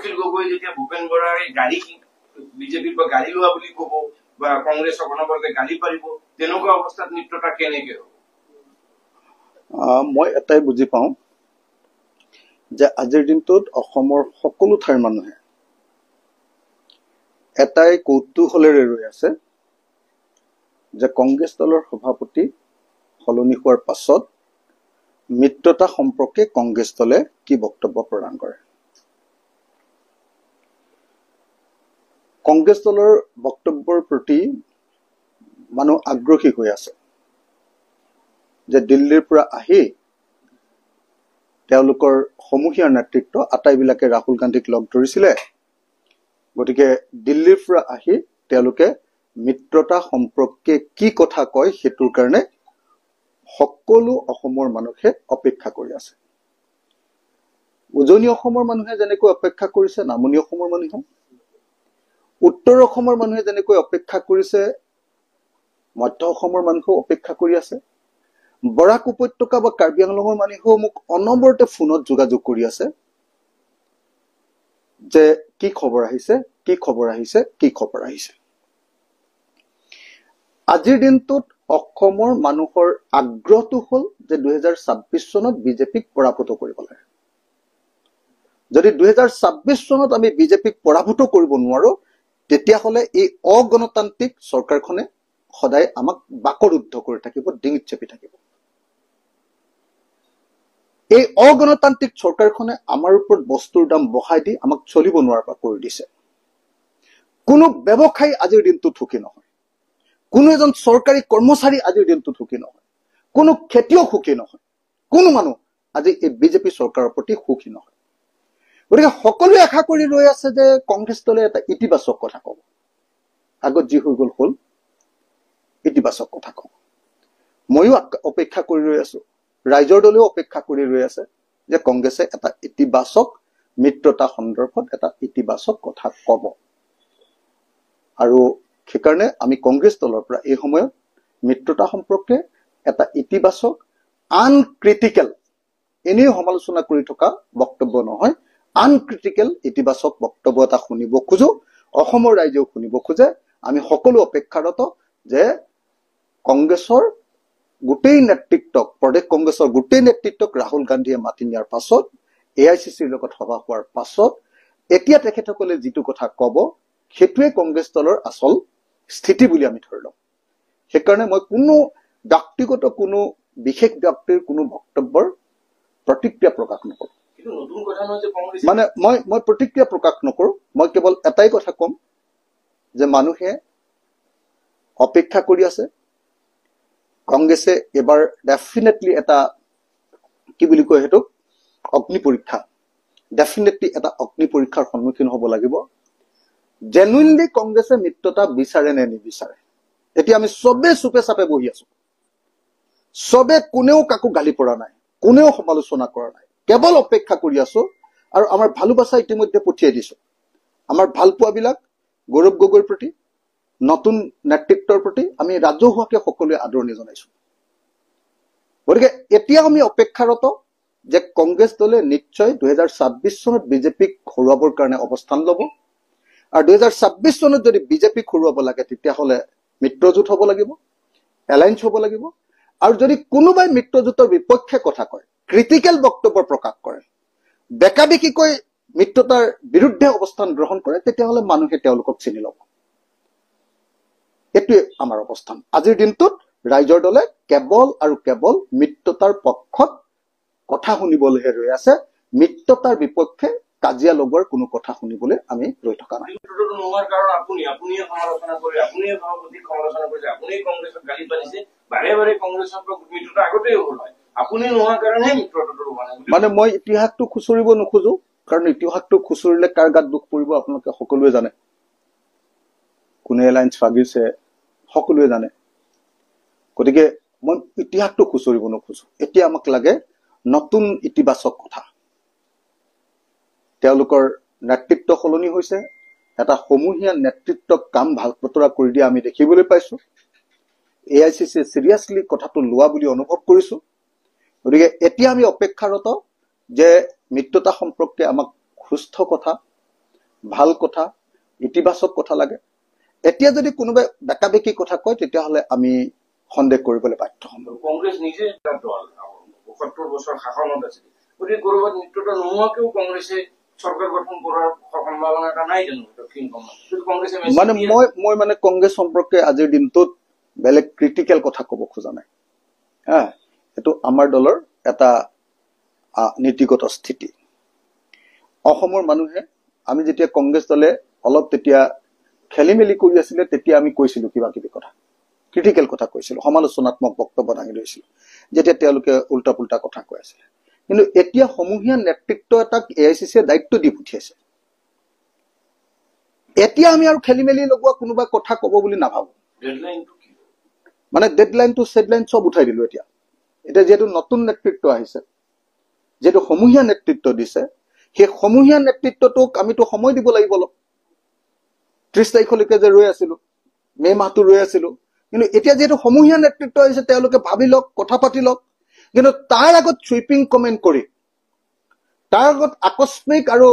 অখিল গগৈ যেতিয়া ভূপেন বৰাৰ গাড়ী বিজেপিৰ পৰা গাড়ী লোৱা বুলি কব বা কংগ্ৰেছক অনবৰতে গালি পাৰিব, তেনেকুৱা অৱস্থাত মিত্ৰতা কেনেকে হ'ব? মই এটাই বুজি পাওঁ যে আজিৰ দিনটোত অসমৰ সকলো ঠাইৰ মানুহে এটাই কৌতূহলেৰে ৰৈ আছে যে কংগ্ৰেছ দলৰ সভাপতি সলনি হোৱাৰ পাছত মিত্ৰতা সম্পৰ্কে কংগ্ৰেছ দলে কি বক্তব্য প্ৰদান কৰে। কংগ্ৰেছ দলৰ বক্তব্যৰ প্ৰতি মানুহ আগ্ৰহী হৈ আছে যে দিল্লীৰ পৰা আহি তেওঁলোকৰ সমূহীয়া নেতৃত্ব আটাইবিলাকে ৰাহুল গান্ধীক লগ ধৰিছিলে। গতিকে দিল্লীৰ পৰা আহি তেওঁলোকে মিত্ৰতা সম্পৰ্কে কি কথা কয় সেইটোৰ কাৰণে সকলো অসমৰ মানুহে অপেক্ষা কৰি আছে। উজনি অসমৰ মানুহে যেনেকৈ অপেক্ষা কৰিছে, নামনি অসমৰ মানুহে, উত্তৰ অসমৰ মানুহে যেনেকৈ অপেক্ষা কৰিছে, মধ্য অসমৰ মানুহেও অপেক্ষা কৰি আছে। বৰাক উপত্যকা বা কাৰ্বি আংলঙৰ মানুহেও মোক অনবৰতে ফোনত যোগাযোগ কৰি আছে যে কি খবৰ আহিছে, কি খবৰ আহিছে, কি খবৰ আহিছে। আজিৰ দিনটোত অসমৰ মানুহৰ আগ্ৰহটো হল যে 2026 চনত বিজেপিক পৰাভূত কৰিব লাগে। যদি 2026 চনত আমি বিজেপিক পৰাভূত কৰিব নোৱাৰো, তেতিয়াহলে এই অগণতান্ত্ৰিক চৰকাৰখনে সদায় আমাক বাকৰুদ্ধ কৰি থাকিব, ডিঙিত চেপি থাকিব। এই অগণতান্ত্ৰিক চৰকাৰখনে আমাৰ ওপৰত বস্তুৰ দাম বঢ়াই দি আমাক চলিব নোৱাৰা কৰি দিছে। কোনো ব্যৱসায়ী আজিৰ দিনটোত সুখী নহয়, কোনো এজন চৰকাৰী কৰ্মচাৰী আজিৰ দিনটোত সুখী নহয়, কোনো খেতিয়ক সুখী নহয়, কোনো মানুহ আজি এই বিজেপি চৰকাৰৰ প্ৰতি সুখী নহয়। গতিকে সকলোৱে আশা কৰি ৰৈ আছে যে কংগ্ৰেছ দলে এটা ইতিবাচক কথা কব। আগত যি হৈ গল হল, ইতিবাচক কথা কব। ময়ো অপেক্ষা কৰি ৰৈ আছো, ৰাইজৰ দলেও অপেক্ষা কৰি ৰৈ আছে যে কংগ্ৰেছে এটা ইতিবাচক মিত্ৰতা সন্দৰ্ভত এটা ইতিবাচক কথা কব। আৰু সেইকাৰণে আমি কংগ্ৰেছ দলৰ পৰা এই সময়ত মিত্ৰতা সম্পৰ্কে এটা ইতিবাচক, আনক্ৰিটিকেল, এনেই সমালোচনা কৰি থকা বক্তব্য নহয়, আনক্ৰিটিকেল ইতিবাচক বক্তব্য এটা শুনিব খোজো। অসমৰ ৰাইজেও শুনিব খোজে। আমি সকলো অপেক্ষাৰত যে কংগ্ৰেছৰ গোটেই নেতৃত্বক, প্ৰদেশ কংগ্ৰেছৰ গোটেই নেতৃত্বক ৰাহুল গান্ধীয়ে মাতি নিয়াৰ পাছত, AICCৰ লগত সভা হোৱাৰ পাছত এতিয়া তেখেতসকলে যিটো কথা কব, সেইটোৱে কংগ্ৰেছ দলৰ আচল স্থিতি বুলি আমি ধৰি লওঁ। সেইকাৰণে মই কোনো ব্যক্তিগত, কোনো বিশেষ ব্যক্তিৰ কোনো বক্তব্যৰ প্ৰতিক্ৰিয়া প্ৰকাশ নকৰো। মানে মই প্ৰতিক্ৰিয়া প্ৰকাশ নকৰো। মই কেৱল এটাই কথা কম যে মানুহে অপেক্ষা কৰি আছে। কংগ্ৰেছে এবাৰ ডেফিনেটলি এটা কি বুলি কয় সেইটোক, অগ্নি পৰীক্ষা, ডেফিনেটলি এটা অগ্নি পৰীক্ষাৰ সন্মুখীন হ'ব লাগিব। জেনুইনলি কংগ্ৰেছে মিত্ৰতা বিচাৰে নে নিবিচাৰে। এতিয়া আমি চবে চুপে চাপে বহি আছো, চবে কোনেও কাকো গালি পৰা নাই, কোনেও সমালোচনা কৰা নাই, কেৱল অপেক্ষা কৰি আছো। আৰু আমাৰ ভালোবাসা ইতিমধ্যে পঠিয়াই দিছো। আমাৰ ভালপোৱাবিলাক গৌৰৱ গগৈৰ প্ৰতি, নতুন নেতৃত্বৰ প্ৰতি আমি ৰাজহুৱাকে সকলোৱে আদৰণি জনাইছো। গতিকে এতিয়া আমি অপেক্ষাৰত যে কংগ্ৰেছ দলে নিশ্চয় 2026 চনত বিজেপিক হৰুৱাবৰ কাৰণে অৱস্থান ল'ব। আৰু 2026 চনত যদি বিজেপিক হৰুৱাব লাগে, তেতিয়াহলে মিত্ৰজোঁট হ'ব লাগিব, এলায়েন্স হ'ব লাগিব। আৰু যদি কোনোবাই মিত্ৰজোঁটৰ বিপক্ষে কথা কয়, ক্ৰিটিকেল বক্তব্য প্ৰকাশ কৰে, বেকাবেকিকৈ মিত্ৰতাৰ বিৰুদ্ধে অৱস্থান গ্ৰহণ কৰে, তেতিয়াহলে মানুহে তেওঁলোকক চিনি ল'ব। এইটোৱে আমাৰ অৱস্থান। আজিৰ দিনটোত ৰাইজৰ দলে কেৱল আৰু কেৱল মিত্ৰতাৰ পক্ষত কথা শুনিবলৈহে ৰৈ আছে। মিত্ৰতাৰ বিপক্ষে কাজিয়া লগোৱাৰ কোনো কথা শুনিবলৈ আমি ৰৈ থকা নাই। মানে মই ইতিহাসটো খুচৰিব নোখোজো, কাৰণ ইতিহাসটো খুচৰিলে কাৰ গাত দুখ পৰিব আপোনালোকে সকলোৱে জানে। কোনে এলায়েন্স ভাগিছে সকলোৱে জানে। গতিকে মই ইতিহাসটো খুচৰিব নোখোজো। এতিয়া আমাক লাগে নতুন ইতিবাচক কথা। তেওঁলোকৰ নেতৃত্ব সলনি হৈছে, এটা সমূহীয়া নেতৃত্বক কাম ভাগ বতৰা কৰি দিয়া আমি দেখিবলৈ পাইছো। AICC চিৰিয়াছলি কথাটো লোৱা বুলি অনুভৱ কৰিছো। গতিকে এতিয়া আমি অপেক্ষাৰত যে মিত্ৰতা সম্পৰ্কে আমাক সুস্থ কথা, ভাল কথা ইতিবাচক কথা লাগে এতিয়া যদি কোনোবাই বেকাবেকি কথা কয় তেতিয়াহ'লে আমি সন্দেহ কৰিবলৈ বাধ্য হ'ম কংগ্ৰেছ নিজে এটা দল ৭৫ বছৰ শাসনত আছিল গতিকে ক'ৰবাত মিত্ৰতা নোহোৱাকেও কংগ্ৰেছে চৰকাৰ গঠন কৰাৰ সম্ভাৱনা এটা নাই জানো দক্ষিণ কংগ্ৰেছে মানে মই মানে কংগ্ৰেছ সম্পৰ্কে আজিৰ দিনটোত বেলেগ ক্ৰিটিকেল কথা ক'ব খোজা নাই হা এইটো আমাৰ দলৰ এটা নীতিগত স্থিতি অসমৰ মানুহে আমি যেতিয়া কংগ্ৰেছ দলে অলপ তেতিয়া খেলি মেলি কৰি আছিলে তেতিয়া আমি কৈছিলো কিবা কিবি কথা ক্ৰিটিকেল কথা কৈছিলো সমালোচনাত্মক বক্তব্য দাঙি লৈছিলো যেতিয়া তেওঁলোকে উল্টা পুল্টা কথা কৈ আছিলে কিন্তু এতিয়া সমূহীয়া নেতৃত্ব এটাক এআইচিচিয়ে দায়িত্ব দি পঠিয়াইছে এতিয়া আমি আৰু খেলি মেলি লগোৱা কোনোবা কথা ক'ব বুলি নাভাবো মানে ডেডলাইনটো সেডলাইন সব উঠাই দিলো এতিয়া যেহেতু নতুন নেতৃত্ব আহিছে যেহেতু সমূহীয়া নেতৃত্ব দিছে সেই সমূহীয়া নেতৃত্বটোক আমিতো সময় দিব লাগিব অলপ 30 তাৰিখলৈকে যে ৰৈ আছিলো মে মাহটো ৰৈ আছিলো কিন্তু এতিয়া যেহেতু সমূহীয়া নেতৃত্ব আহিছে তেওঁলোকে ভাবি লওক কথা পাতি লওক কিন্তু তাৰ আগত সুইপিং কমেন্ট কৰি তাৰ আগত আকস্মিক আৰু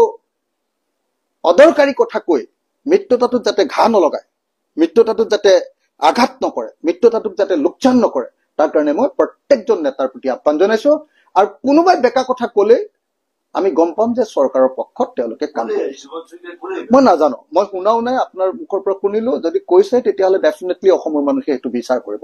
অদৰকাৰী কথা কৈ মিত্ৰতাটোত যাতে ঘা নলগায় মিত্ৰতাটোত যাতে আঘাত নকৰে মিত্ৰতাটোক যাতে লোকচান নকৰে তাৰ কাৰণে মই প্ৰত্যেকজন নেতাৰ প্ৰতি আহ্বান জনাইছো আৰু কোনোবাই বেকা কথা ক'লে আমি গম পাম যে চৰকাৰৰ পক্ষত তেওঁলোকে কাম কৰিছে মই নাজানো মই শুনাও নাই আপোনাৰ মুখৰ পৰা শুনিলো যদি কৈছে তেতিয়াহ'লে ডেফিনেটলি অসমৰ মানুহে এইটো বিচাৰ কৰিব